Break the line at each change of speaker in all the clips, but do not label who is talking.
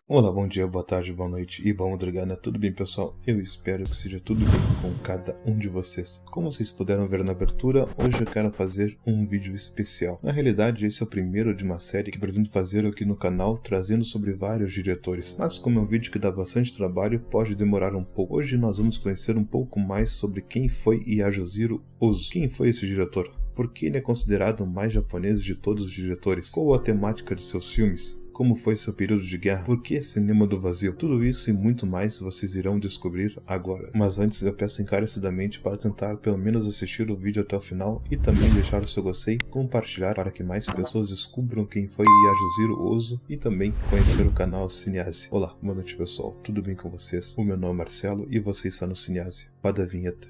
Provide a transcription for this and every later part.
Olá, bom dia, boa tarde, boa noite e boa madrugada, tudo bem pessoal? Eu espero que seja tudo bem com cada um de vocês. Como vocês puderam ver na abertura, hoje eu quero fazer um vídeo especial. Na realidade, esse é o primeiro de uma série que pretendo fazer aqui no canal, trazendo sobre vários diretores. Mas como é um vídeo que dá bastante trabalho, pode demorar um pouco. Hoje nós vamos conhecer um pouco mais sobre quem foi Yasujiro Ozu. Quem foi esse diretor? Por que ele é considerado o mais japonês de todos os diretores? Qual a temática de seus filmes? Como foi seu período de guerra? Por que cinema do vazio? Tudo isso e muito mais vocês irão descobrir agora. Mas antes eu peço encarecidamente para tentar pelo menos assistir o vídeo até o final e também deixar o seu gostei, compartilhar para que mais pessoas descubram quem foi Yasujiro Ozu e também conhecer o canal Cinease. Olá, boa noite pessoal, tudo bem com vocês? O meu nome é Marcelo e você está no Cinease. Roda a vinheta.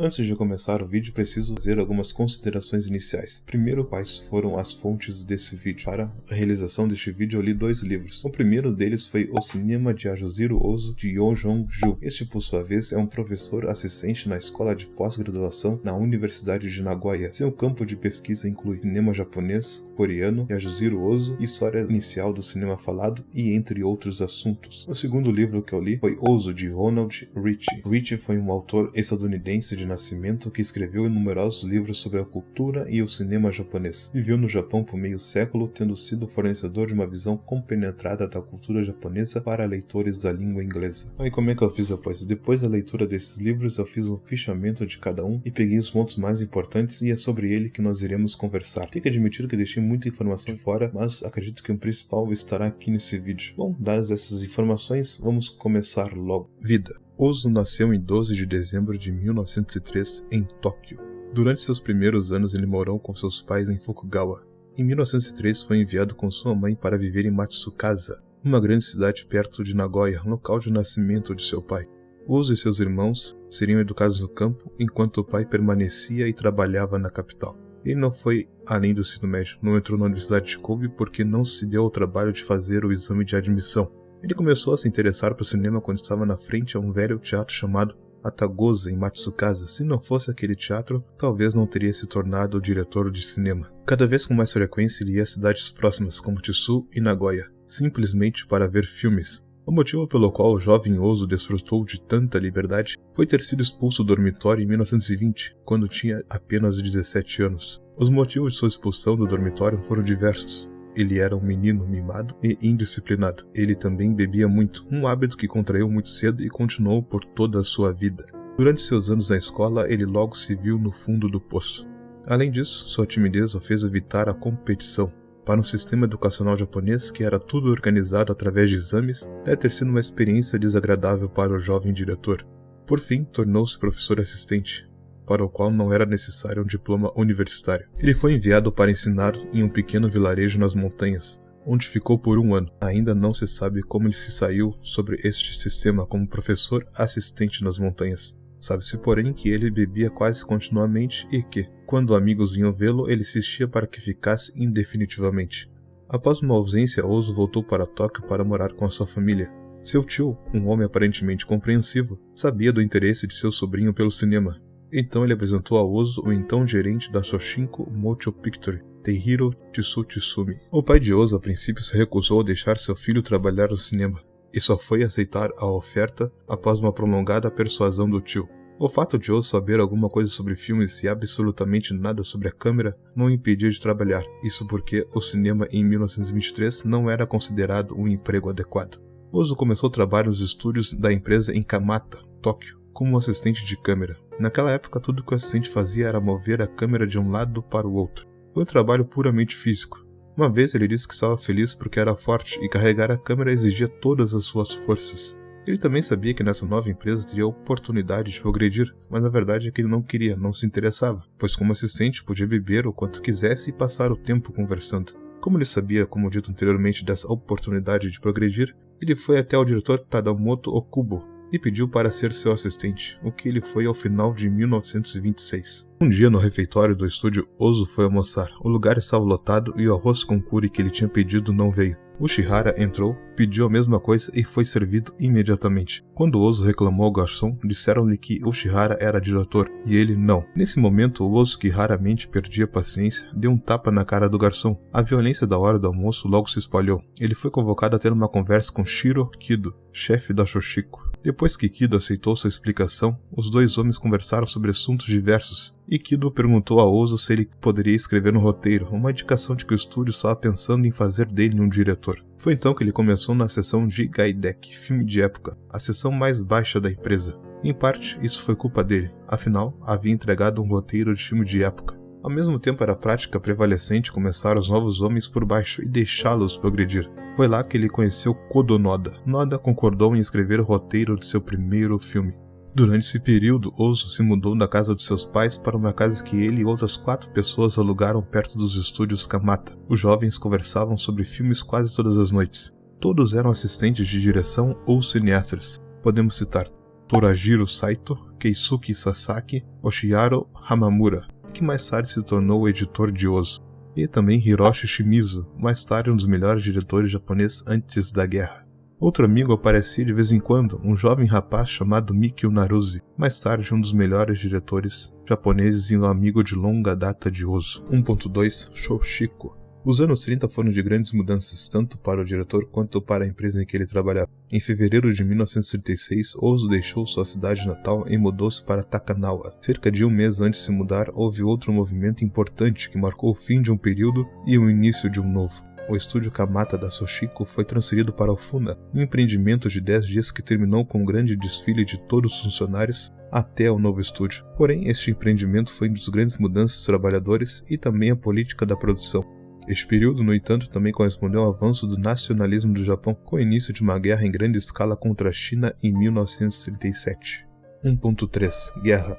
Antes de começar o vídeo, preciso fazer algumas considerações iniciais. Primeiro, quais foram as fontes desse vídeo? Para a realização deste vídeo, eu li 2 livros. O primeiro deles foi O Cinema de Yasujiro Ozu, de Yo Jong-ju. Este, por sua vez, é um professor assistente na escola de pós-graduação na Universidade de Nagoya. Seu campo de pesquisa inclui cinema japonês, coreano, Yasujiro Ozu, história inicial do cinema falado e entre outros assuntos. O segundo livro que eu li foi Ozu, de Ronald Ritchie. Ritchie foi um autor estadunidense de nascimento que escreveu numerosos livros sobre a cultura e o cinema japonês. Viveu no Japão por meio século, tendo sido fornecedor de uma visão compenetrada da cultura japonesa para leitores da língua inglesa. E como é que eu fiz após? Depois da leitura desses livros, eu fiz um fichamento de cada um e peguei os pontos mais importantes e é sobre ele que nós iremos conversar. Tenho que admitir que deixei muita informação de fora, mas acredito que o principal estará aqui nesse vídeo. Bom, dadas essas informações, vamos começar logo. Vida. Ozu nasceu em 12 de dezembro de 1903 em Tóquio. Durante seus primeiros anos ele morou com seus pais em Fukugawa. Em 1903 foi enviado com sua mãe para viver em Matsukasa, uma grande cidade perto de Nagoya, local de nascimento de seu pai. Ozu e seus irmãos seriam educados no campo, enquanto o pai permanecia e trabalhava na capital. Ele não foi além do ensino médio, não entrou na Universidade de Kobe porque não se deu ao trabalho de fazer o exame de admissão. Ele começou a se interessar por cinema quando estava na frente a um velho teatro chamado Atagosa, em Matsukasa. Se não fosse aquele teatro, talvez não teria se tornado diretor de cinema. Cada vez com mais frequência ele ia a cidades próximas, como Tsu e Nagoya, simplesmente para ver filmes. O motivo pelo qual o jovem Ozu desfrutou de tanta liberdade foi ter sido expulso do dormitório em 1920, quando tinha apenas 17 anos. Os motivos de sua expulsão do dormitório foram diversos. Ele era um menino mimado e indisciplinado. Ele também bebia muito, um hábito que contraiu muito cedo e continuou por toda a sua vida. Durante seus anos na escola, ele logo se viu no fundo do poço. Além disso, sua timidez o fez evitar a competição. Para um sistema educacional japonês que era tudo organizado através de exames, deve ter sido uma experiência desagradável para o jovem diretor. Por fim, tornou-se professor assistente, para o qual não era necessário um diploma universitário. Ele foi enviado para ensinar em um pequeno vilarejo nas montanhas, onde ficou por 1 ano. Ainda não se sabe como ele se saiu sobre este sistema como professor assistente nas montanhas. Sabe-se, porém, que ele bebia quase continuamente e que, quando amigos vinham vê-lo, ele insistia para que ficasse indefinitivamente. Após uma ausência, Ozu voltou para Tóquio para morar com a sua família. Seu tio, um homem aparentemente compreensivo, sabia do interesse de seu sobrinho pelo cinema. Então ele apresentou a Ozu o então gerente da Shoshinko Motion Picture, Teihiro Tsumi. O pai de Ozu a princípio se recusou a deixar seu filho trabalhar no cinema, e só foi aceitar a oferta após uma prolongada persuasão do tio. O fato de Ozu saber alguma coisa sobre filmes e absolutamente nada sobre a câmera não o impedia de trabalhar, isso porque o cinema em 1923 não era considerado um emprego adequado. Ozu começou o trabalho nos estúdios da empresa em Kamata, Tóquio, como assistente de câmera. Naquela época, tudo que o assistente fazia era mover a câmera de um lado para o outro. Foi um trabalho puramente físico. Uma vez ele disse que estava feliz porque era forte e carregar a câmera exigia todas as suas forças. Ele também sabia que nessa nova empresa teria a oportunidade de progredir, mas a verdade é que ele não queria, não se interessava, pois como assistente podia beber o quanto quisesse e passar o tempo conversando. Como ele sabia, como dito anteriormente, dessa oportunidade de progredir, ele foi até o diretor Tadamoto Okubo e pediu para ser seu assistente, o que ele foi ao final de 1926. Um dia no refeitório do estúdio, Ozu foi almoçar. O lugar estava lotado e o arroz com curry que ele tinha pedido não veio. Ushihara entrou, pediu a mesma coisa e foi servido imediatamente. Quando Ozu reclamou ao garçom, disseram-lhe que Ushihara era diretor, e ele não. Nesse momento, Ozu, que raramente perdia a paciência, deu um tapa na cara do garçom. A violência da hora do almoço logo se espalhou. Ele foi convocado a ter uma conversa com Shiro Kido, chefe da Shoshiko. Depois que Kido aceitou sua explicação, os dois homens conversaram sobre assuntos diversos, e Kido perguntou a Ozu se ele poderia escrever um roteiro, uma indicação de que o estúdio estava pensando em fazer dele um diretor. Foi então que ele começou na seção de Gaidek, filme de época, a seção mais baixa da empresa. Em parte, isso foi culpa dele, afinal, havia entregado um roteiro de filme de época. Ao mesmo tempo, era prática prevalecente começar os novos homens por baixo e deixá-los progredir. Foi lá que ele conheceu Kodo Noda. Noda concordou em escrever o roteiro de seu primeiro filme. Durante esse período, Ozu se mudou da casa de seus pais para uma casa que ele e outras 4 pessoas alugaram perto dos estúdios Kamata. Os jovens conversavam sobre filmes quase todas as noites. Todos eram assistentes de direção ou cineastas. Podemos citar Torajiro Saito, Keisuke Sasaki, Oshiaro Hamamura, que mais tarde se tornou o editor de Ozu, e também Hiroshi Shimizu, mais tarde um dos melhores diretores japoneses antes da guerra. Outro amigo aparecia de vez em quando, um jovem rapaz chamado Mikio Naruse, mais tarde um dos melhores diretores japoneses e um amigo de longa data de Ozu. 1.2 Shoshiko. Os anos 30 foram de grandes mudanças, tanto para o diretor quanto para a empresa em que ele trabalhava. Em fevereiro de 1936, Ozu deixou sua cidade natal e mudou-se para Takanawa. Cerca de um mês antes de se mudar, houve outro movimento importante que marcou o fim de um período e o início de um novo. O estúdio Kamata da Shoshiko foi transferido para o Funa, um empreendimento de 10 dias que terminou com um grande desfile de todos os funcionários até o novo estúdio. Porém, este empreendimento foi uma das grandes mudanças dos trabalhadores e também a política da produção. Este período, no entanto, também correspondeu ao avanço do nacionalismo do Japão, com o início de uma guerra em grande escala contra a China em 1937. 1.3 Guerra.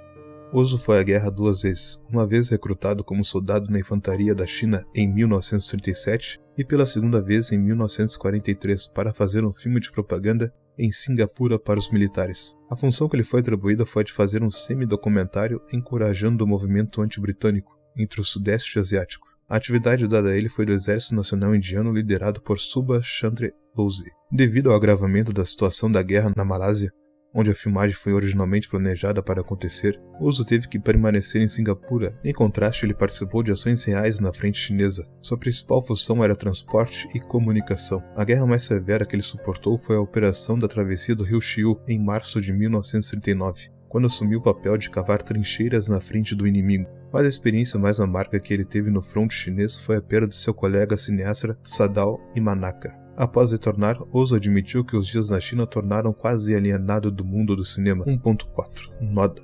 Ozu foi à guerra 2 vezes, uma vez recrutado como soldado na infantaria da China em 1937 e pela segunda vez em 1943 para fazer um filme de propaganda em Singapura para os militares. A função que lhe foi atribuída foi a de fazer um semi-documentário encorajando o movimento anti-britânico entre o Sudeste Asiático. A atividade dada a ele foi do Exército Nacional Indiano liderado por Subhash Chandra Bose. Devido ao agravamento da situação da guerra na Malásia, onde a filmagem foi originalmente planejada para acontecer, Ozu teve que permanecer em Singapura. Em contraste, ele participou de ações reais na frente chinesa. Sua principal função era transporte e comunicação. A guerra mais severa que ele suportou foi a operação da travessia do rio Shiu em março de 1939, quando assumiu o papel de cavar trincheiras na frente do inimigo. Mas a experiência mais amarga que ele teve no fronte chinês foi a perda de seu colega cineasta Sadao Imanaka. Após retornar, Ozu admitiu que os dias na China tornaram quase alienado do mundo do cinema. 1.4 Noda.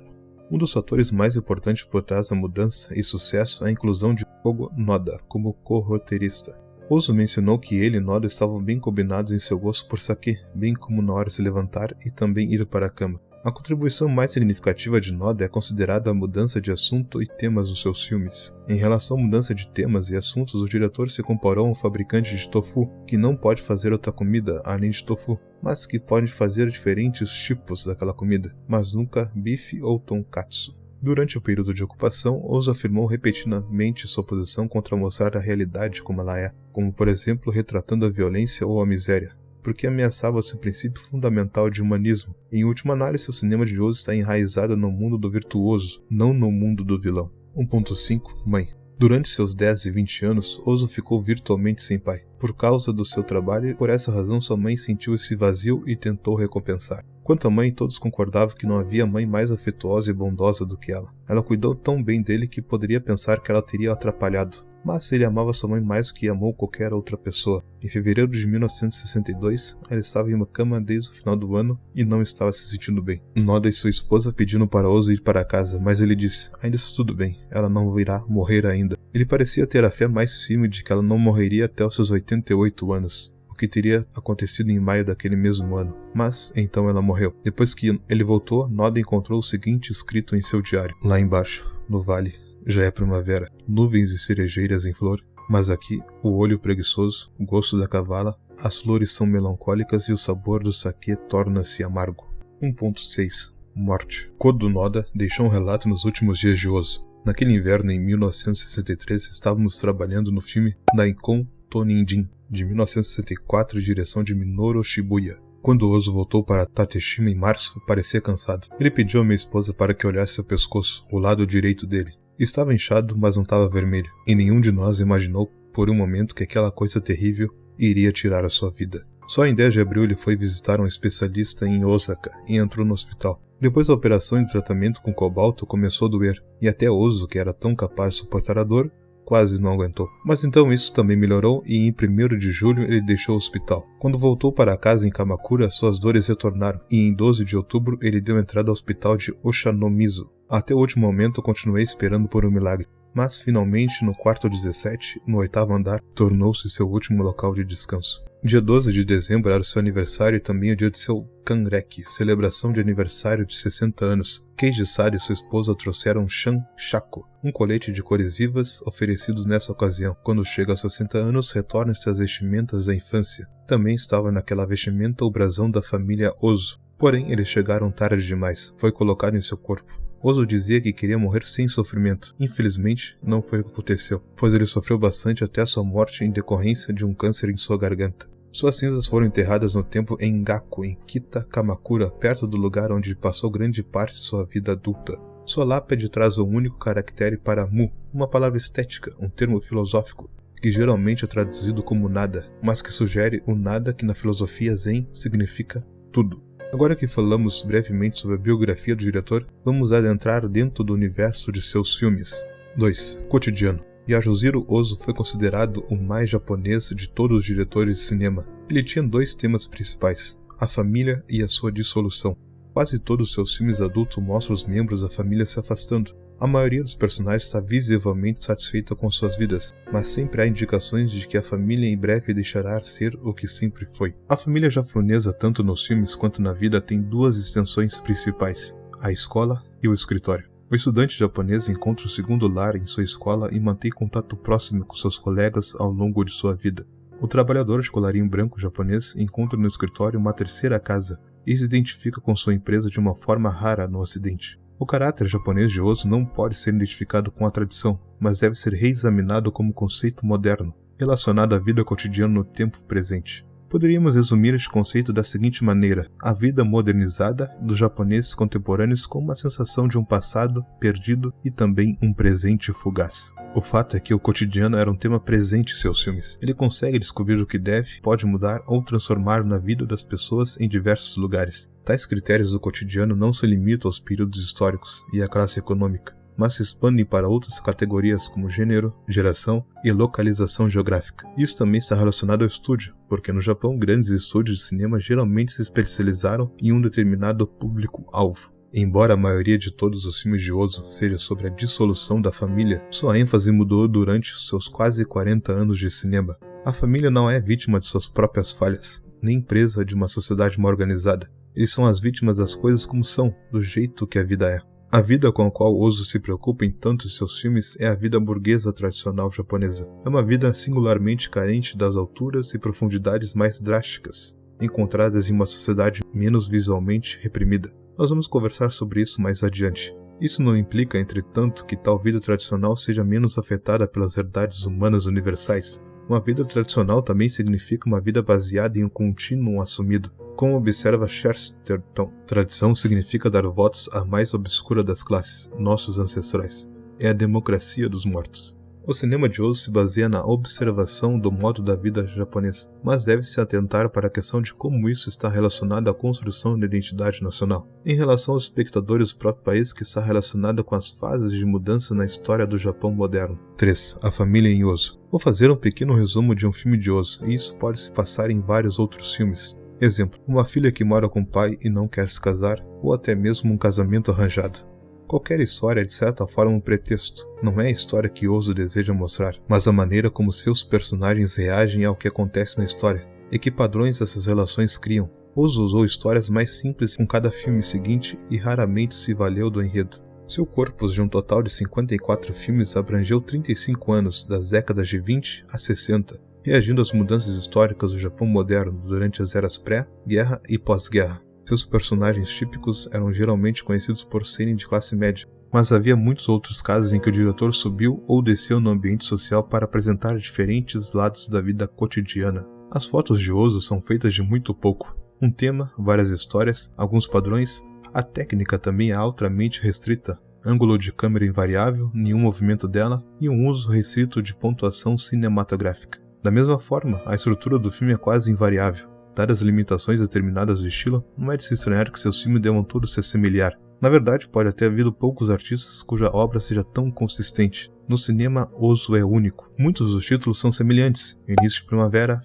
Um dos fatores mais importantes por trás da mudança e sucesso é a inclusão de Kogo Noda como co-roteirista. Ozu mencionou que ele e Noda estavam bem combinados em seu gosto por sake, bem como na hora de se levantar e também ir para a cama. A contribuição mais significativa de Noda é considerada a mudança de assunto e temas dos seus filmes. Em relação à mudança de temas e assuntos, o diretor se comparou a um fabricante de tofu, que não pode fazer outra comida além de tofu, mas que pode fazer diferentes tipos daquela comida, mas nunca bife ou tonkatsu. Durante o período de ocupação, Ozu afirmou repetidamente sua posição contra mostrar a realidade como ela é, como por exemplo retratando a violência ou a miséria, porque ameaçava seu princípio fundamental de humanismo. Em última análise, o cinema de Ozu está enraizado no mundo do virtuoso, não no mundo do vilão. 1.5 Mãe. Durante seus 10 e 20 anos, Ozu ficou virtualmente sem pai. Por causa do seu trabalho, e por essa razão sua mãe sentiu esse vazio e tentou recompensar. Quanto à mãe, todos concordavam que não havia mãe mais afetuosa e bondosa do que ela. Ela cuidou tão bem dele que poderia pensar que ela teria atrapalhado. Mas ele amava sua mãe mais do que amou qualquer outra pessoa. Em fevereiro de 1962, ela estava em uma cama desde o final do ano e não estava se sentindo bem. Noda e sua esposa pediram para Ozu ir para casa, mas ele disse, ainda está tudo bem, ela não irá morrer ainda. Ele parecia ter a fé mais firme de que ela não morreria até os seus 88 anos, o que teria acontecido em maio daquele mesmo ano. Mas, então ela morreu. Depois que ele voltou, Noda encontrou o seguinte escrito em seu diário. Lá embaixo, no vale, já é primavera, nuvens e cerejeiras em flor, mas aqui, o olho preguiçoso, o gosto da cavala, as flores são melancólicas e o sabor do saquê torna-se amargo. 1.6 Morte. Kodo Noda deixou um relato nos últimos dias de Ozu. Naquele inverno, em 1963, estávamos trabalhando no filme Daikon to Ninjin. de 1964, direção de Minoru Shibuya. Quando Ozu voltou para Tateshima em março, parecia cansado. Ele pediu à minha esposa para que olhasse seu pescoço, o lado direito dele. Estava inchado, mas não estava vermelho, e nenhum de nós imaginou por um momento que aquela coisa terrível iria tirar a sua vida. Só em 10 de abril ele foi visitar um especialista em Osaka e entrou no hospital. Depois da operação de tratamento com cobalto começou a doer, e até Ozu, que era tão capaz de suportar a dor, quase não aguentou. Mas então isso também melhorou e em 1º de julho ele deixou o hospital. Quando voltou para casa em Kamakura, suas dores retornaram e em 12 de outubro ele deu entrada ao hospital de Oshanomizu. Até o último momento continuei esperando por um milagre. Mas finalmente, no quarto 17, no 8º andar, tornou-se seu último local de descanso. Dia 12 de dezembro era o seu aniversário e também o dia de seu Kanreki, celebração de aniversário de 60 anos. Keiji-san e sua esposa trouxeram Shanshaku, um colete de cores vivas oferecidos nessa ocasião. Quando chega aos 60 anos, retorna-se às vestimentas da infância. Também estava naquela vestimenta o brasão da família Ozu. Porém, eles chegaram tarde demais. Foi colocado em seu corpo. Ozu dizia que queria morrer sem sofrimento. Infelizmente, não foi o que aconteceu, pois ele sofreu bastante até a sua morte em decorrência de um câncer em sua garganta. Suas cinzas foram enterradas no templo Engaku, em Kita, Kamakura, perto do lugar onde passou grande parte de sua vida adulta. Sua lápide traz o único caractere para Mu, uma palavra estética, um termo filosófico, que geralmente é traduzido como nada, mas que sugere o nada que na filosofia Zen significa tudo. Agora que falamos brevemente sobre a biografia do diretor, vamos adentrar dentro do universo de seus filmes. 2. Cotidiano. Yasujiro Ozu foi considerado o mais japonês de todos os diretores de cinema. Ele tinha 2 temas principais, a família e a sua dissolução. Quase todos os seus filmes adultos mostram os membros da família se afastando. A maioria dos personagens está visivelmente satisfeita com suas vidas, mas sempre há indicações de que a família em breve deixará de ser o que sempre foi. A família japonesa, tanto nos filmes quanto na vida, tem 2 extensões principais, a escola e o escritório. O estudante japonês encontra o segundo lar em sua escola e mantém contato próximo com seus colegas ao longo de sua vida. O trabalhador de colarinho branco japonês encontra no escritório uma terceira casa e se identifica com sua empresa de uma forma rara no ocidente. O caráter japonês de Ozu não pode ser identificado com a tradição, mas deve ser reexaminado como conceito moderno, relacionado à vida cotidiana no tempo presente. Poderíamos resumir este conceito da seguinte maneira: a vida modernizada dos japoneses contemporâneos com uma sensação de um passado perdido e também um presente fugaz. O fato é que o cotidiano era um tema presente em seus filmes. Ele consegue descobrir o que deve, pode mudar ou transformar na vida das pessoas em diversos lugares. Tais critérios do cotidiano não se limitam aos períodos históricos e à classe econômica, mas se expandem para outras categorias como gênero, geração e localização geográfica. Isso também está relacionado ao estúdio, porque no Japão grandes estúdios de cinema geralmente se especializaram em um determinado público-alvo. Embora a maioria de todos os filmes de Ozu seja sobre a dissolução da família, sua ênfase mudou durante os seus quase 40 anos de cinema. A família não é vítima de suas próprias falhas, nem presa de uma sociedade mal organizada. Eles são as vítimas das coisas como são, do jeito que a vida é. A vida com a qual Ozu se preocupa em tantos de seus filmes é a vida burguesa tradicional japonesa. É uma vida singularmente carente das alturas e profundidades mais drásticas, encontradas em uma sociedade menos visualmente reprimida. Nós vamos conversar sobre isso mais adiante. Isso não implica, entretanto, que tal vida tradicional seja menos afetada pelas verdades humanas universais. Uma vida tradicional também significa uma vida baseada em um contínuo assumido. Como observa Chesterton, tradição significa dar votos à mais obscura das classes, nossos ancestrais. É a democracia dos mortos. O cinema de Ozu se baseia na observação do modo da vida japonesa, mas deve-se atentar para a questão de como isso está relacionado à construção da identidade nacional. Em relação aos espectadores do próprio país, que está relacionado com as fases de mudança na história do Japão moderno. 3. A família em Ozu. Vou fazer um pequeno resumo de um filme de Ozu, e isso pode se passar em vários outros filmes. Exemplo, uma filha que mora com o pai e não quer se casar, ou até mesmo um casamento arranjado. Qualquer história é de certa forma um pretexto. Não é a história que Ozu deseja mostrar, mas a maneira como seus personagens reagem ao que acontece na história, e que padrões essas relações criam. Ozu usou histórias mais simples com cada filme seguinte e raramente se valeu do enredo. Seu corpus de um total de 54 filmes abrangeu 35 anos, das décadas de 20 a 60, reagindo às mudanças históricas do Japão moderno durante as eras pré-guerra e pós-guerra. Seus personagens típicos eram geralmente conhecidos por serem de classe média, mas havia muitos outros casos em que o diretor subiu ou desceu no ambiente social para apresentar diferentes lados da vida cotidiana. As fotos de Ozu são feitas de muito pouco. Um tema, várias histórias, alguns padrões. A técnica também é altamente restrita. Ângulo de câmera invariável, nenhum movimento dela e um uso restrito de pontuação cinematográfica. Da mesma forma, a estrutura do filme é quase invariável. Dadas as limitações determinadas do estilo, não é de se estranhar que seus filmes devam todos se assemelhar. Na verdade, pode até havido poucos artistas cuja obra seja tão consistente. No cinema, Ozu é único. Muitos dos títulos são semelhantes: início de primavera,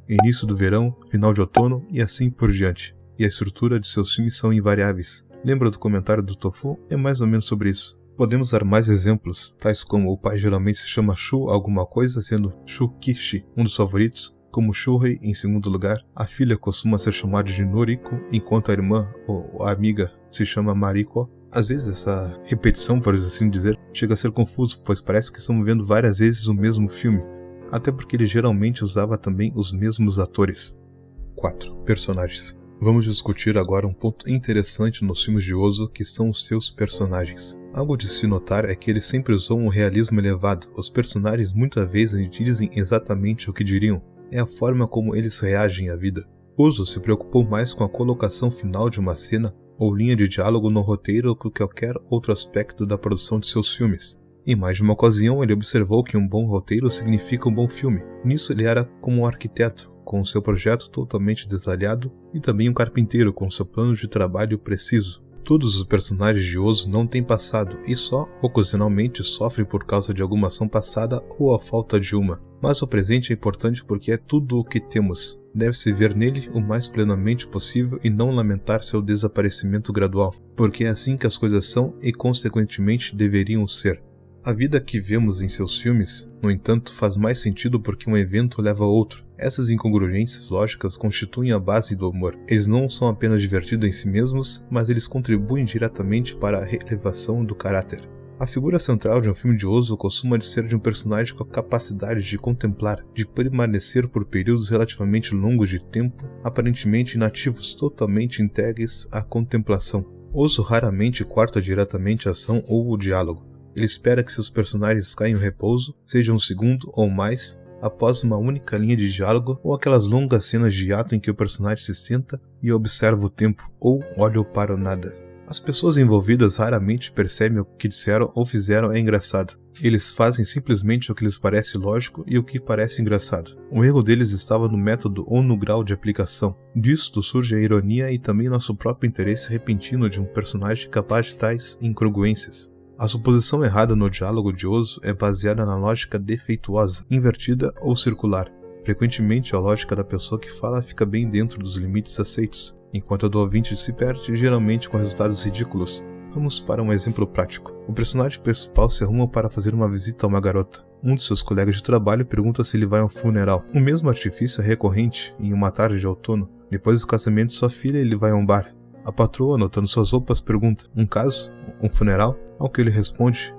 início do verão, final de outono e assim por diante. E a estrutura de seus filmes são invariáveis. Lembra do comentário do Tofu? É mais ou menos sobre isso. Podemos dar mais exemplos, tais como o pai geralmente se chama Shu alguma coisa, sendo Shukishi um dos favoritos, como Shuhei em segundo lugar. A filha costuma ser chamada de Noriko, enquanto a irmã ou a amiga se chama Mariko. Às vezes essa repetição, por assim dizer, chega a ser confuso, pois parece que estamos vendo várias vezes o mesmo filme, até porque ele geralmente usava também os mesmos atores. 4. Personagens. Vamos discutir agora um ponto interessante nos filmes de Ozu, que são os seus personagens. Algo de se notar é que ele sempre usou um realismo elevado. Os personagens muitas vezes dizem exatamente o que diriam. É a forma como eles reagem à vida. Ozu se preocupou mais com a colocação final de uma cena ou linha de diálogo no roteiro do que qualquer outro aspecto da produção de seus filmes. Em mais de uma ocasião, ele observou que um bom roteiro significa um bom filme. Nisso ele era como um arquiteto, com seu projeto totalmente detalhado, e também um carpinteiro com seu plano de trabalho preciso. Todos os personagens de Ozu não têm passado e só, ocasionalmente, sofrem por causa de alguma ação passada ou a falta de uma. Mas o presente é importante porque é tudo o que temos. Deve-se ver nele o mais plenamente possível e não lamentar seu desaparecimento gradual, porque é assim que as coisas são e, consequentemente, deveriam ser. A vida que vemos em seus filmes, no entanto, faz mais sentido porque um evento leva a outro. Essas incongruências lógicas constituem a base do humor. Eles não são apenas divertidos em si mesmos, mas eles contribuem diretamente para a relevação do caráter. A figura central de um filme de Ozu costuma ser de um personagem com a capacidade de contemplar, de permanecer por períodos relativamente longos de tempo, aparentemente inativos, totalmente entregues à contemplação. Ozu raramente corta diretamente a ação ou o diálogo. Ele espera que seus personagens caiam em repouso, seja um segundo ou mais, após uma única linha de diálogo ou aquelas longas cenas de ato em que o personagem se senta e observa o tempo ou olha para o nada. As pessoas envolvidas raramente percebem o que disseram ou fizeram é engraçado. Eles fazem simplesmente o que lhes parece lógico e o que parece engraçado. O erro deles estava no método ou no grau de aplicação. Disto surge a ironia e também nosso próprio interesse repentino de um personagem capaz de tais incongruências. A suposição errada no diálogo de Ozu é baseada na lógica defeituosa, invertida ou circular. Frequentemente, a lógica da pessoa que fala fica bem dentro dos limites aceitos, enquanto a do ouvinte se perde, geralmente com resultados ridículos. Vamos para um exemplo prático. O personagem principal se arruma para fazer uma visita a uma garota. Um de seus colegas de trabalho pergunta se ele vai a um funeral. O mesmo artifício é recorrente em uma tarde de outono. Depois do casamento de sua filha, ele vai a um bar. A patroa, anotando suas roupas, pergunta: um caso? Um funeral? Ao que ele responde: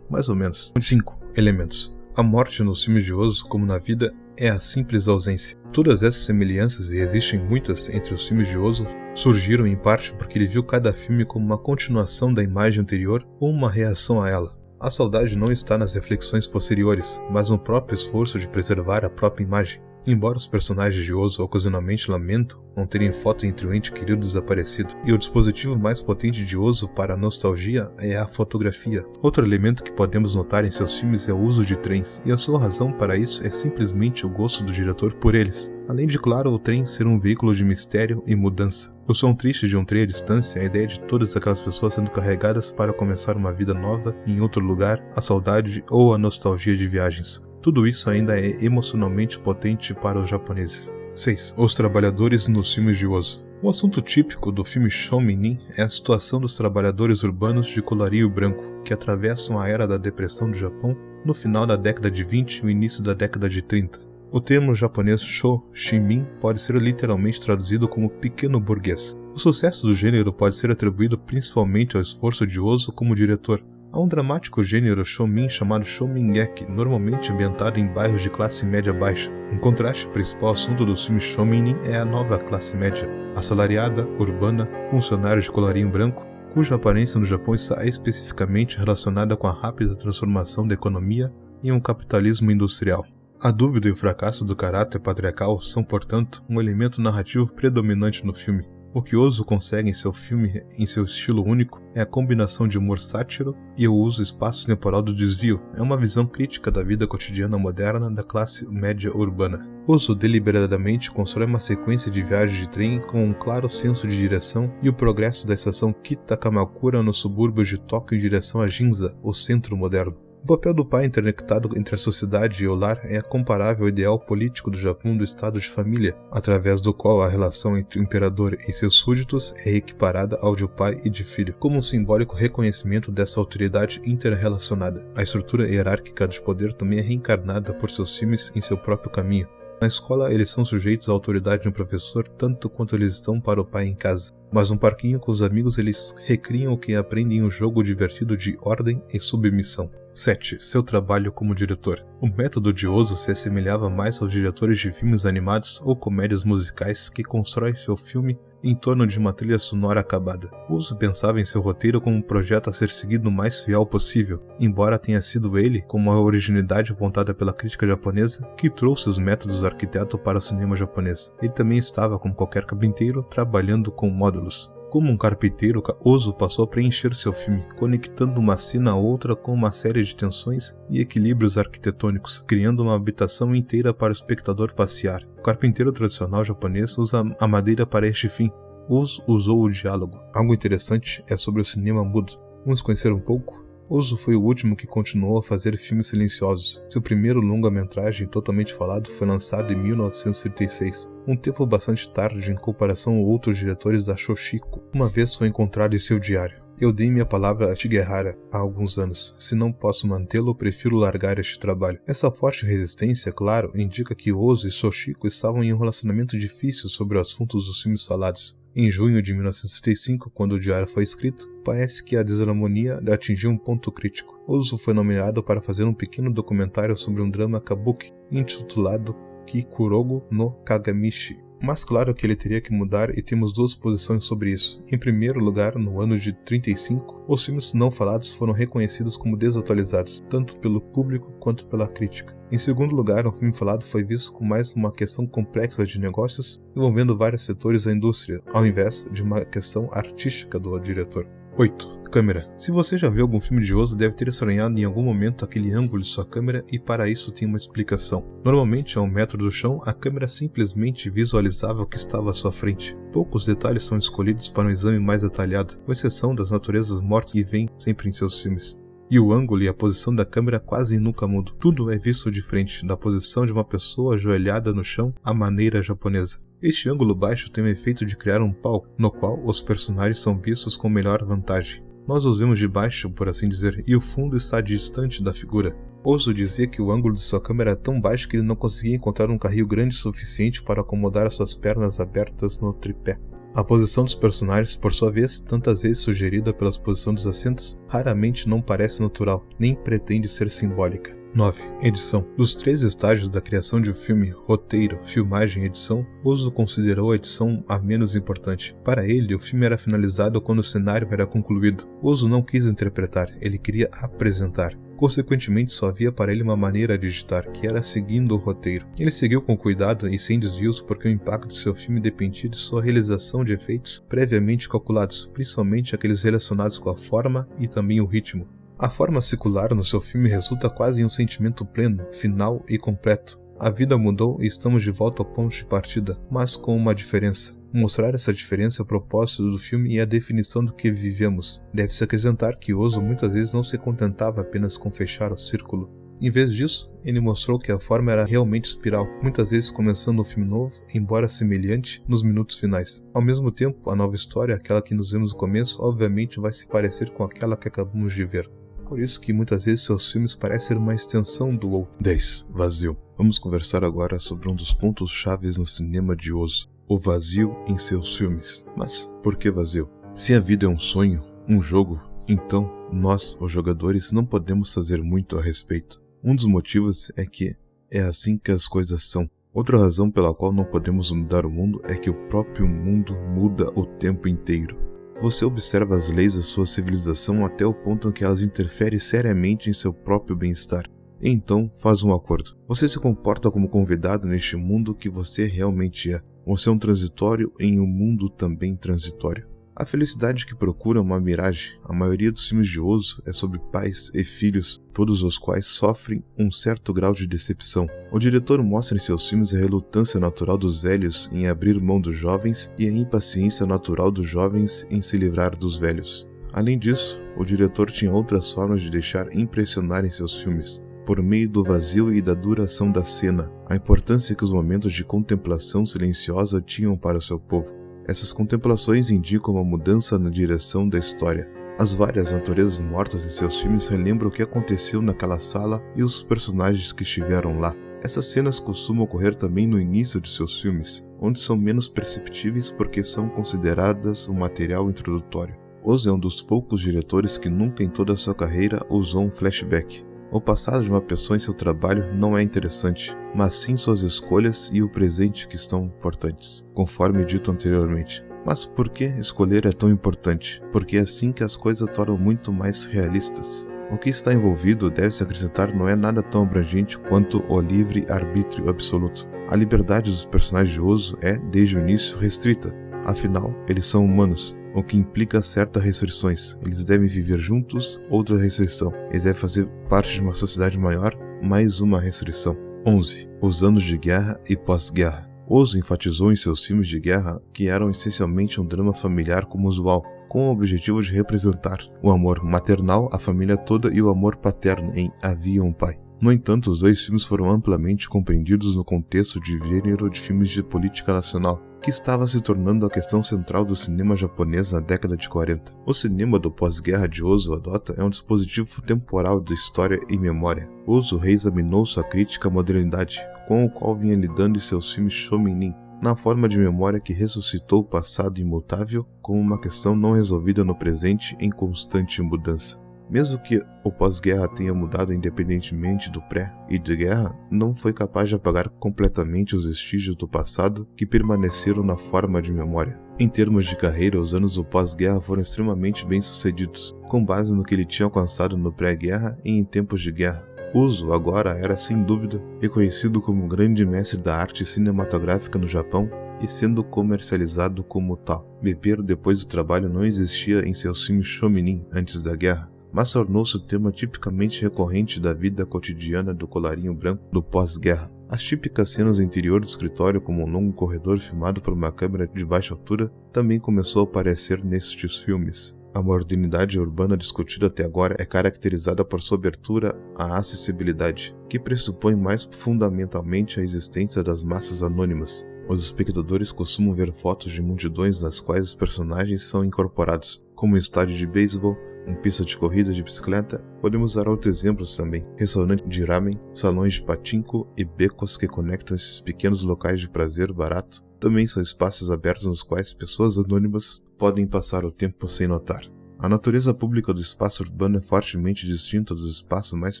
mais ou menos. 5. Elementos. A morte nos filmes de Ozu, como na vida, é a simples ausência. Todas essas semelhanças, e existem muitas entre os filmes de Ozu, surgiram em parte porque ele viu cada filme como uma continuação da imagem anterior ou uma reação a ela. A saudade não está nas reflexões posteriores, mas no próprio esforço de preservar a própria imagem. Embora os personagens de Ozu ocasionalmente lamentam não terem foto entre o ente querido desaparecido, e o dispositivo mais potente de Ozu para a nostalgia é a fotografia. Outro elemento que podemos notar em seus filmes é o uso de trens, e a sua razão para isso é simplesmente o gosto do diretor por eles. Além de, claro, o trem ser um veículo de mistério e mudança. O som triste de um trem à distância é a ideia de todas aquelas pessoas sendo carregadas para começar uma vida nova em outro lugar, a saudade ou a nostalgia de viagens. Tudo isso ainda é emocionalmente potente para os japoneses. 6. Os trabalhadores nos filmes de Ozu. O assunto típico do filme Shōminin é a situação dos trabalhadores urbanos de colarinho branco, que atravessam a era da depressão do Japão no final da década de 20 e o início da década de 30. O termo japonês Shōshinmin pode ser literalmente traduzido como pequeno burguês. O sucesso do gênero pode ser atribuído principalmente ao esforço de Ozu como diretor. Há um dramático gênero shōmin chamado shōmingeki, normalmente ambientado em bairros de classe média baixa. Em contraste, o principal assunto do filme Shōminin é a nova classe média, assalariada, urbana, funcionário de colarinho branco, cuja aparência no Japão está especificamente relacionada com a rápida transformação da economia em um capitalismo industrial. A dúvida e o fracasso do caráter patriarcal são, portanto, um elemento narrativo predominante no filme. O que Ozu consegue em seu filme, em seu estilo único, é a combinação de humor sátiro e o uso espaço-temporal do desvio. É uma visão crítica da vida cotidiana moderna da classe média urbana. Ozu deliberadamente constrói uma sequência de viagens de trem com um claro senso de direção e o progresso da estação Kita-Kamakura nos subúrbios de Tóquio em direção a Ginza, o centro moderno. O papel do pai interconectado entre a sociedade e o lar é comparável ao ideal político do Japão do estado de família, através do qual a relação entre o imperador e seus súditos é equiparada ao de pai e de filho, como um simbólico reconhecimento dessa autoridade interrelacionada. A estrutura hierárquica de poder também é reencarnada por seus filmes em seu próprio caminho. Na escola, eles são sujeitos à autoridade de um professor tanto quanto eles estão para o pai em casa. Mas no parquinho com os amigos, eles recriam o que aprendem em um jogo divertido de ordem e submissão. 7. Seu trabalho como diretor. O método de Ozu se assemelhava mais aos diretores de filmes animados ou comédias musicais que constroem seu filme em torno de uma trilha sonora acabada. Ozu pensava em seu roteiro como um projeto a ser seguido o mais fiel possível, embora tenha sido ele, com a originalidade apontada pela crítica japonesa, que trouxe os métodos do arquiteto para o cinema japonês. Ele também estava, como qualquer carpinteiro, trabalhando com módulos. Como um carpinteiro, Ozu passou a preencher seu filme, conectando uma cena a outra com uma série de tensões e equilíbrios arquitetônicos, criando uma habitação inteira para o espectador passear. O carpinteiro tradicional japonês usa a madeira para este fim. Ozu usou o diálogo. Algo interessante é sobre o cinema mudo. Vamos conhecer um pouco? Ozu foi o último que continuou a fazer filmes silenciosos. Seu primeiro longa-metragem totalmente falado foi lançado em 1936, um tempo bastante tarde em comparação a outros diretores da Shochiku. Uma vez foi encontrado em seu diário: "Eu dei minha palavra a Shigehara há alguns anos. Se não posso mantê-lo, prefiro largar este trabalho." Essa forte resistência, claro, indica que Ozu e Shochiku estavam em um relacionamento difícil sobre os assuntos dos filmes falados. Em junho de 1965, quando o diário foi escrito, parece que a desarmonia atingiu um ponto crítico. Ozu foi nomeado para fazer um pequeno documentário sobre um drama kabuki, intitulado Kikurogo no Kagamishi. Mas claro que ele teria que mudar e temos duas posições sobre isso. Em primeiro lugar, no ano de 35, os filmes não falados foram reconhecidos como desatualizados, tanto pelo público quanto pela crítica. Em segundo lugar, um filme falado foi visto como mais uma questão complexa de negócios, envolvendo vários setores da indústria, ao invés de uma questão artística do diretor. 8. Câmera. Se você já viu algum filme de Ozu, deve ter estranhado em algum momento aquele ângulo de sua câmera, e para isso tem uma explicação. Normalmente, a 1 metro do chão, a câmera simplesmente visualizava o que estava à sua frente. Poucos detalhes são escolhidos para um exame mais detalhado, com exceção das naturezas mortas que vêm sempre em seus filmes. E o ângulo e a posição da câmera quase nunca mudam. Tudo é visto de frente, da posição de uma pessoa ajoelhada no chão à maneira japonesa. Este ângulo baixo tem o efeito de criar um palco, no qual os personagens são vistos com melhor vantagem. Nós os vemos de baixo, por assim dizer, e o fundo está distante da figura. Ozu dizia que o ângulo de sua câmera era tão baixo que ele não conseguia encontrar um carril grande o suficiente para acomodar as suas pernas abertas no tripé. A posição dos personagens, por sua vez, tantas vezes sugerida pela posição dos assentos, raramente não parece natural, nem pretende ser simbólica. 9. Edição. Dos 3 estágios da criação de um filme, roteiro, filmagem e edição, Ozu considerou a edição a menos importante. Para ele, o filme era finalizado quando o cenário era concluído. Ozu não quis interpretar, ele queria apresentar. Consequentemente, só havia para ele uma maneira de editar, que era seguindo o roteiro. Ele seguiu com cuidado e sem desvios porque o impacto de seu filme dependia de sua realização de efeitos previamente calculados, principalmente aqueles relacionados com a forma e também o ritmo. A forma circular no seu filme resulta quase em um sentimento pleno, final e completo. A vida mudou e estamos de volta ao ponto de partida, mas com uma diferença. Mostrar essa diferença é o propósito do filme e a definição do que vivemos. Deve-se acrescentar que Ozu muitas vezes não se contentava apenas com fechar o círculo. Em vez disso, ele mostrou que a forma era realmente espiral, muitas vezes começando um filme novo, embora semelhante, nos minutos finais. Ao mesmo tempo, a nova história, aquela que nos vemos no começo, obviamente vai se parecer com aquela que acabamos de ver. Por isso que muitas vezes seus filmes parecem uma extensão do outro. 10. Vazio. Vamos conversar agora sobre um dos pontos chaves no cinema de Ozu, o vazio em seus filmes. Mas por que vazio? Se a vida é um sonho, um jogo, então nós, os jogadores, não podemos fazer muito a respeito. Um dos motivos é que é assim que as coisas são. Outra razão pela qual não podemos mudar o mundo é que o próprio mundo muda o tempo inteiro. Você observa as leis da sua civilização até o ponto em que elas interferem seriamente em seu próprio bem-estar. E então faz um acordo. Você se comporta como convidado neste mundo que você realmente é. Você é um transitório em um mundo também transitório. A felicidade que procura é uma miragem. A maioria dos filmes de Ozu é sobre pais e filhos, todos os quais sofrem um certo grau de decepção. O diretor mostra em seus filmes a relutância natural dos velhos em abrir mão dos jovens e a impaciência natural dos jovens em se livrar dos velhos. Além disso, o diretor tinha outras formas de deixar impressionar em seus filmes, por meio do vazio e da duração da cena, a importância que os momentos de contemplação silenciosa tinham para o seu povo. Essas contemplações indicam uma mudança na direção da história. As várias naturezas mortas em seus filmes relembram o que aconteceu naquela sala e os personagens que estiveram lá. Essas cenas costumam ocorrer também no início de seus filmes, onde são menos perceptíveis porque são consideradas um material introdutório. Ozu é um dos poucos diretores que nunca em toda a sua carreira usou um flashback. O passado de uma pessoa em seu trabalho não é interessante, mas sim suas escolhas e o presente que estão importantes, conforme dito anteriormente. Mas por que escolher é tão importante? Porque é assim que as coisas tornam muito mais realistas. O que está envolvido, deve-se acrescentar, não é nada tão abrangente quanto o livre-arbítrio absoluto. A liberdade dos personagens de Ozu é, desde o início, restrita. Afinal, eles são humanos, o que implica certas restrições. Eles devem viver juntos, outra restrição. Eles devem fazer parte de uma sociedade maior, mais uma restrição. 11. Os anos de guerra e pós-guerra. Ozu enfatizou em seus filmes de guerra que eram essencialmente um drama familiar como usual, com o objetivo de representar o amor maternal, a família toda e o amor paterno em Havia um Pai. No entanto, os dois filmes foram amplamente compreendidos no contexto de gênero de filmes de política nacional, que estava se tornando a questão central do cinema japonês na década de 40. O cinema do pós-guerra de Ozu adota é um dispositivo temporal de história e memória. Ozu reexaminou sua crítica à modernidade, com o qual vinha lidando em seus filmes shounen, na forma de memória que ressuscitou o passado imutável como uma questão não resolvida no presente em constante mudança. Mesmo que o pós-guerra tenha mudado independentemente do pré e de guerra, não foi capaz de apagar completamente os vestígios do passado que permaneceram na forma de memória. Em termos de carreira, os anos do pós-guerra foram extremamente bem-sucedidos, com base no que ele tinha alcançado no pré-guerra e em tempos de guerra. Ozu agora era, sem dúvida, reconhecido como um grande mestre da arte cinematográfica no Japão e sendo comercializado como tal. Beber depois do trabalho não existia em seus filmes shounen antes da guerra, mas tornou-se o tema tipicamente recorrente da vida cotidiana do colarinho branco do pós-guerra. As típicas cenas do interior do escritório, como um longo corredor filmado por uma câmera de baixa altura, também começou a aparecer nestes filmes. A modernidade urbana discutida até agora é caracterizada por sua abertura à acessibilidade, que pressupõe mais fundamentalmente a existência das massas anônimas. Os espectadores costumam ver fotos de multidões nas quais os personagens são incorporados, como um estádio de beisebol, em pista de corrida de bicicleta. Podemos usar outros exemplos também: restaurantes de ramen, salões de pachinko e becos que conectam esses pequenos locais de prazer barato. Também são espaços abertos nos quais pessoas anônimas podem passar o tempo sem notar. A natureza pública do espaço urbano é fortemente distinta dos espaços mais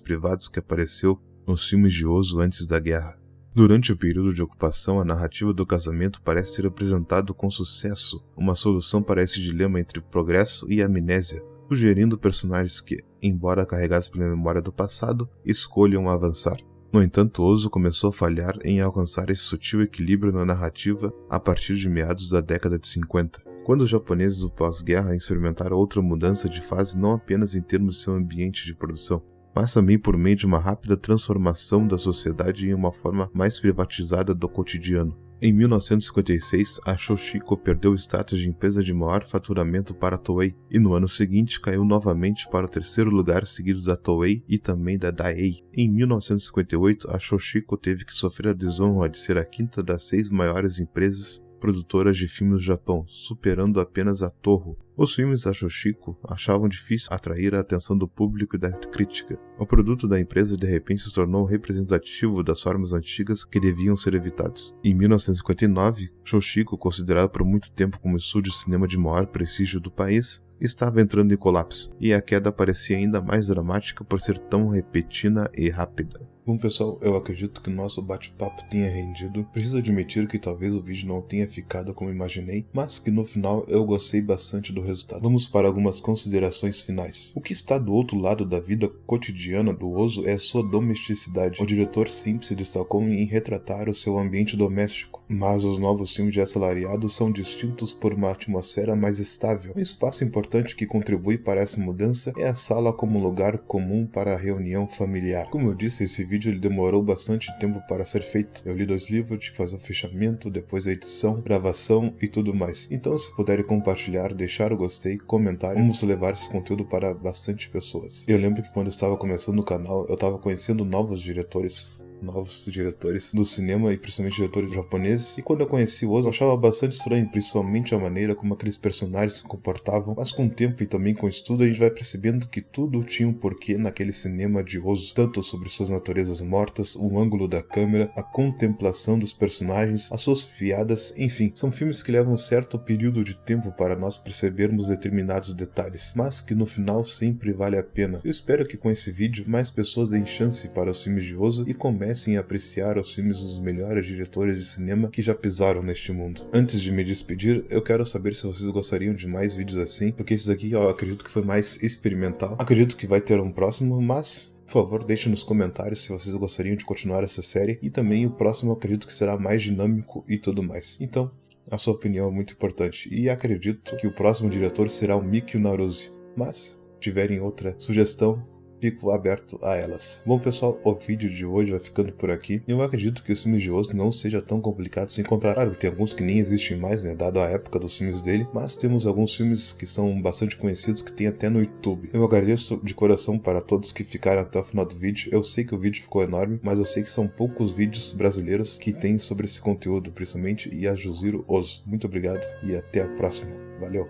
privados que apareceu nos filmes de Ozu antes da guerra. Durante o período de ocupação, a narrativa do casamento parece ser apresentada com sucesso, uma solução para esse dilema entre progresso e amnésia, sugerindo personagens que, embora carregados pela memória do passado, escolham avançar. No entanto, Ozu começou a falhar em alcançar esse sutil equilíbrio na narrativa a partir de meados da década de 50, quando os japoneses do pós-guerra experimentaram outra mudança de fase não apenas em termos de seu ambiente de produção, mas também por meio de uma rápida transformação da sociedade em uma forma mais privatizada do cotidiano. Em 1956, a Shochiku perdeu o status de empresa de maior faturamento para a Toei, e no ano seguinte caiu novamente para o terceiro lugar, seguido da Toei e também da Daiei. Em 1958, a Shochiku teve que sofrer a desonra de ser a quinta das 6 maiores empresas produtoras de filmes do Japão, superando apenas a Toho. Os filmes da Shochiku achavam difícil atrair a atenção do público e da crítica. O produto da empresa de repente se tornou representativo das formas antigas que deviam ser evitadas. Em 1959, Shochiku, considerado por muito tempo como o estúdio de cinema de maior prestígio do país, estava entrando em colapso, e a queda parecia ainda mais dramática por ser tão repentina e rápida. Bom pessoal, eu acredito que o nosso bate-papo tenha rendido. Preciso admitir que talvez o vídeo não tenha ficado como imaginei, mas que no final eu gostei bastante do resultado. Vamos para algumas considerações finais. O que está do outro lado da vida cotidiana do Ozu é sua domesticidade. O diretor sempre se destacou em retratar o seu ambiente doméstico, mas os novos filmes de assalariados são distintos por uma atmosfera mais estável. Um espaço importante que contribui para essa mudança é a sala como lugar comum para a reunião familiar. Como eu disse, esse vídeo ele demorou bastante tempo para ser feito. Eu li 2 livros, tive que fazer o fechamento, depois a edição, gravação e tudo mais. Então se puderem compartilhar, deixar o gostei, comentar, vamos levar esse conteúdo para bastante pessoas. Eu lembro que quando eu estava começando o canal, eu estava conhecendo novos diretores do cinema e principalmente diretores japoneses, e quando eu conheci o Ozu eu achava bastante estranho, principalmente a maneira como aqueles personagens se comportavam, mas com o tempo e também com o estudo a gente vai percebendo que tudo tinha um porquê naquele cinema de Ozu, tanto sobre suas naturezas mortas, o ângulo da câmera, a contemplação dos personagens, as suas piadas, enfim, são filmes que levam um certo período de tempo para nós percebermos determinados detalhes, mas que no final sempre vale a pena. Eu espero que com esse vídeo mais pessoas deem chance para os filmes de Ozu e comecem a apreciar os filmes dos melhores diretores de cinema que já pisaram neste mundo. Antes de me despedir, eu quero saber se vocês gostariam de mais vídeos assim, porque esse daqui eu acredito que foi mais experimental. Acredito que vai ter um próximo, mas por favor, deixe nos comentários se vocês gostariam de continuar essa série, e também o próximo eu acredito que será mais dinâmico e tudo mais. Então, a sua opinião é muito importante, e acredito que o próximo diretor será o Mikio Naruse, mas se tiverem outra sugestão, fico aberto a elas. Bom pessoal, o vídeo de hoje vai ficando por aqui. Eu acredito que os filmes de Ozu não seja tão complicado de se encontrar. Claro, tem alguns que nem existem mais, né, dado a época dos filmes dele, mas temos alguns filmes que são bastante conhecidos que tem até no YouTube. Eu agradeço de coração para todos que ficaram até o final do vídeo. Eu sei que o vídeo ficou enorme, mas eu sei que são poucos vídeos brasileiros que tem sobre esse conteúdo, principalmente Yasujiro Ozu. Muito obrigado e até a próxima. Valeu!